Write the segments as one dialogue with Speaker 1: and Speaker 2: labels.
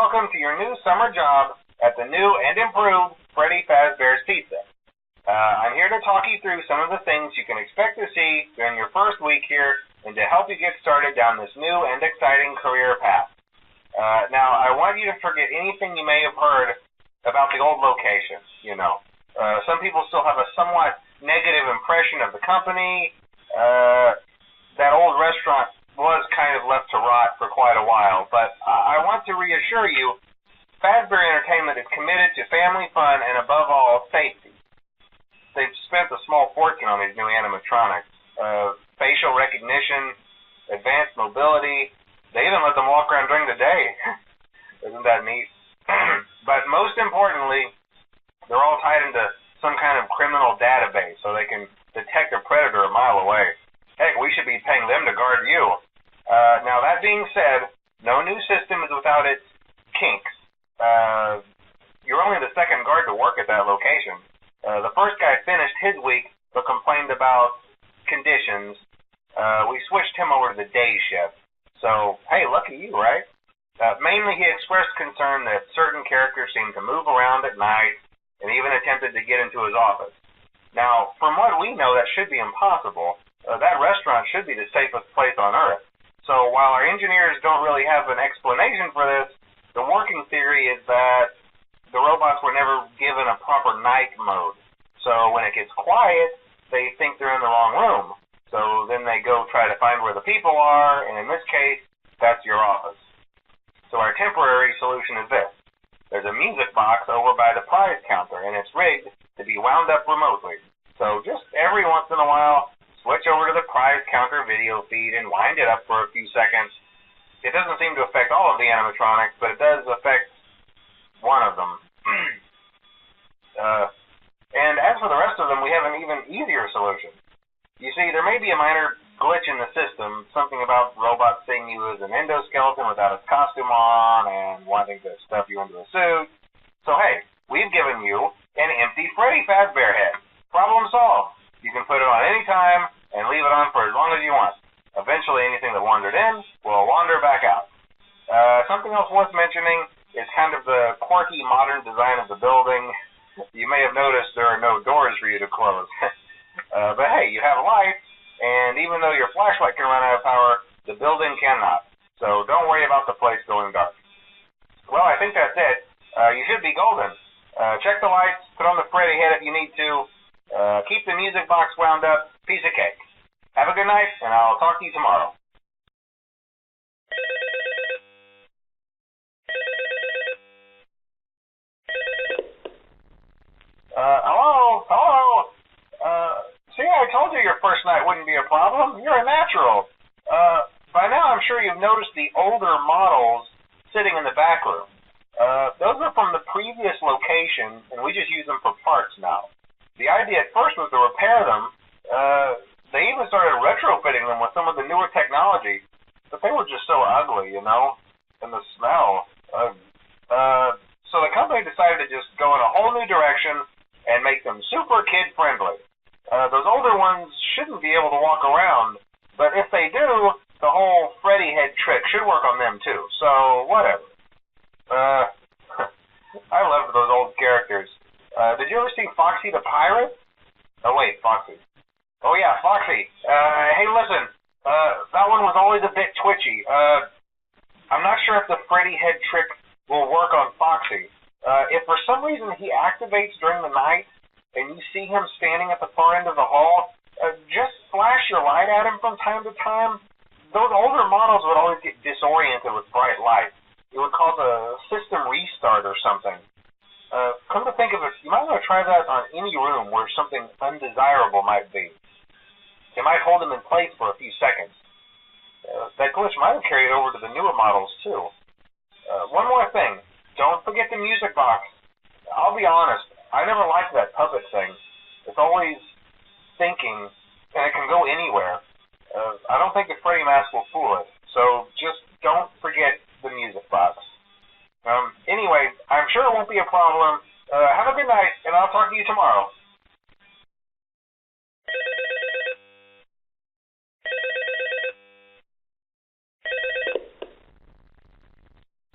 Speaker 1: welcome to your new summer job at the new and improved Freddy Fazbear's Pizza. I'm here to talk you through some of the things you can expect to see during your first week here and to help you get started down this new and exciting career path. Now, I want you to forget anything you may have heard about the old location, some people still have a somewhat negative impression of the company. That old restaurant was kind of left to rot for quite a while, but I want to reassure you, Fazbear Entertainment is committed to family fun and, above all, safety. They've spent a small fortune on these new animatronics. Facial recognition, advanced mobility. They even let them walk around during the day. Isn't that neat? But most importantly, they're all tied into some kind of criminal database so they can detect a predator a mile away. Heck, we should be paying them to guard you. Now, that being said, no new system is without its kinks. You're only the second guard to work at that location. The first guy finished his week but complained about conditions. We switched him over to the day shift. So, hey, lucky you, right? Mainly he expressed concern that certain characters seemed to move around at night and even attempted to get into his office. Now, from what we know, that should be impossible. That restaurant should be the safest place on Earth. So while our engineers don't really have an explanation for this, the working theory is that the robots were never given a proper night mode. So when it gets quiet, they think they're in the wrong room. So then they go try to find where the people are, and in this case, that's your office. So our temporary solution is this. There's a music box over by the prize counter, and it's rigged to be wound up remotely. So just every once in a while, switch over to the prize counter video feed and wind it up for a few seconds. It doesn't seem to affect all of the animatronics, but it does affect one of them. And as for the rest of them, we have an even easier solution. You see, there may be a minor glitch in the system, something about robots seeing you as an endoskeleton without a costume on and wanting to stuff you into a suit. So hey, we've given you an empty Freddy Fazbear head. Problem solved. You can put it on any time and leave it on for as long as you want. Eventually, anything that wandered in will wander back out. Something else worth mentioning is kind of the quirky modern design of the building. You may have noticed there are no doors for you to close. But hey, you have lights, and even though your flashlight can run out of power, the building cannot. So don't worry about the place going dark. Well, I think that's it. You should be golden. Check the lights, put on the Freddy head if you need to. Keep the music box wound up. Piece of cake. Have a good night, and I'll talk to you tomorrow. Hello? See, I told you your first night wouldn't be a problem. You're a natural. By now, I'm sure you've noticed the older models sitting in the back room. Those are from the previous location, and we just use them for parts now. The idea at first was to repair them. They even started retrofitting them with some of the newer technology, but they were just so ugly, and the smell. So the company decided to just go in a whole new direction and make them super kid-friendly. Those older ones shouldn't be able to walk around, but if they do, the whole Freddy head trick should work on them too, so whatever. I loved those old characters. Did you ever see Foxy the Pirate? Oh, wait, Foxy. Oh, yeah, Foxy. Hey, listen, that one was always a bit twitchy. I'm not sure if the Freddy head trick will work on Foxy. If for some reason he activates during the night and you see him standing at the far end of the hall, just flash your light at him from time to time. Those older models would always get disoriented with bright light. It would cause a system restart or something. Come to think of it, you might want to try that on any room where something undesirable might be. It might hold them in place for a few seconds. That glitch might have carried over to the newer models, too. One more thing. Don't forget the music box. I'll be honest, I never liked that puppet thing. It's always thinking, and it can go anywhere. I don't think the Freddy mask will fool it, so just don't forget the music box. Anyway, I'm sure it won't be a problem. Have a good night, and I'll talk to you tomorrow.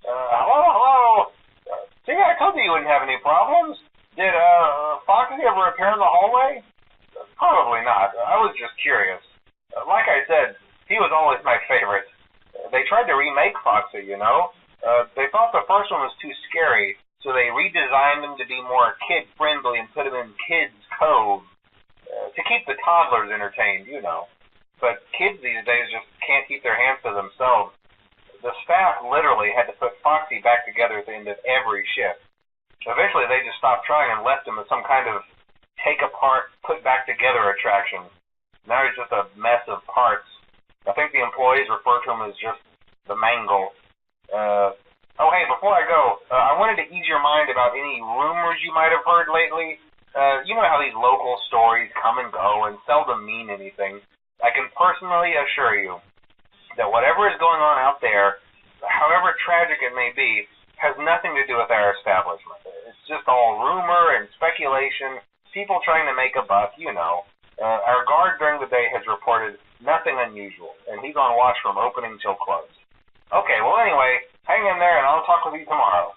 Speaker 1: Hello? you wouldn't have any problems. Did Foxy ever appear in the hallway? Probably not. I was just curious. Like I said, he was always my favorite. They tried to remake Foxy, you know. They thought the first one was too scary, so they redesigned him to be more kid-friendly and put him in Kids Cove to keep the toddlers entertained, you know. But kids these days just can't keep their hands to themselves. The staff literally had to put Foxy back together at the end of every shift. Eventually, they just stopped trying and left him as some kind of take-apart, put-back-together attraction. Now he's just a mess of parts. I think the employees refer to him as just the mangle. Oh, hey, before I go, I wanted to ease your mind about any rumors you might have heard lately. You know how these local stories come and go and seldom mean anything. I can personally assure you that whatever is going on out there, however tragic it may be, has nothing to do with our establishment. It's just all rumor and speculation, people trying to make a buck, you know. Our guard during the day has reported nothing unusual, and he's on watch from opening till close. Okay, well anyway, hang in there and I'll talk with you tomorrow.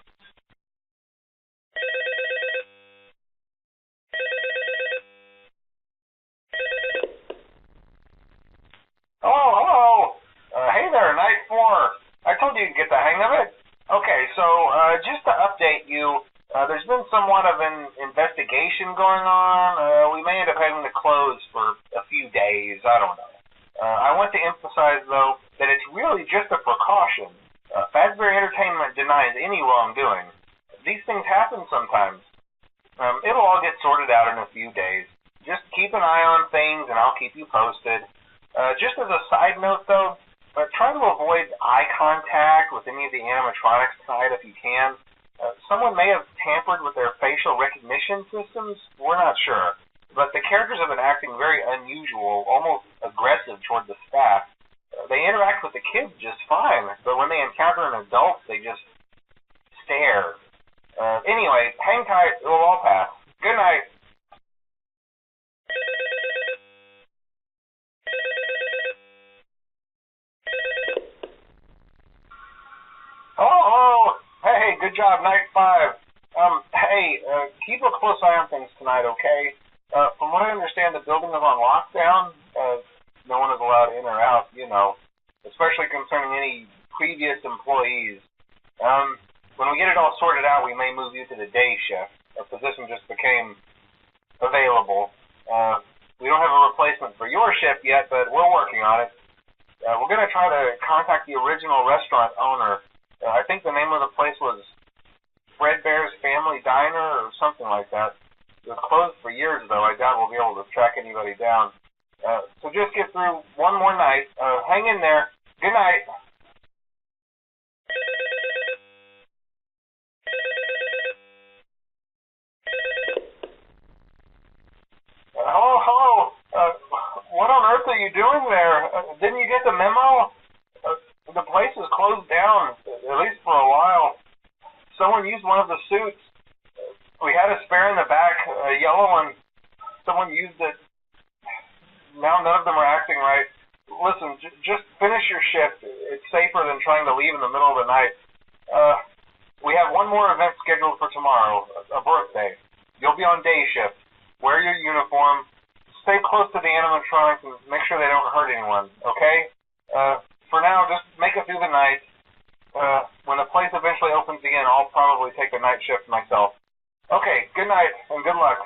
Speaker 1: Hello. Hey there, Night 4. I told you to get the hang of it. Okay, so just to update you, there's been somewhat of an investigation going on. We may end up having to close for a few days. I don't know. I want to emphasize, though, that it's really just a precaution. Fazbear Entertainment denies any wrongdoing. These things happen sometimes. It'll all get sorted out in a few days. Just keep an eye on things, and I'll keep you posted. Just as a side note, though, try to avoid eye contact with any of the animatronics tonight if you can. Someone may have tampered with their facial recognition systems. We're not sure. But the characters have been acting very unusual, almost aggressive toward the staff. They interact with the kids just fine, but when they encounter an adult, they just stare. Anyway, hang tight. It will all pass. Good night. Oh, hey, good job, Night 5. Hey, keep a close eye on things tonight, okay? From what I understand, the building is on lockdown. No one is allowed in or out, you know, especially concerning any previous employees. When we get it all sorted out, we may move you to the day shift. A position just became available. We don't have a replacement for your shift yet, but we're working on it. We're going to try to contact the original restaurant owner. I think the name of the place was Fredbear's Family Diner or something like that. It was closed for years, though. I doubt we'll be able to track anybody down. So just get through one more night. Hang in there. Good night. Hello. What on earth are you doing there? Didn't you get the memo? The place is closed down, at least for a while. Someone used one of the suits. We had a spare in the back, a yellow one. Someone used it. Now none of them are acting right. Listen, just finish your shift. It's safer than trying to leave in the middle of the night. We have one more event scheduled for tomorrow, a birthday. You'll be on day shift. Wear your uniform. Stay close to the animatronics and make sure they don't hurt anyone, okay? For now, just make it through the night. When the place eventually opens again, I'll probably take the night shift myself. Okay, good night and good luck.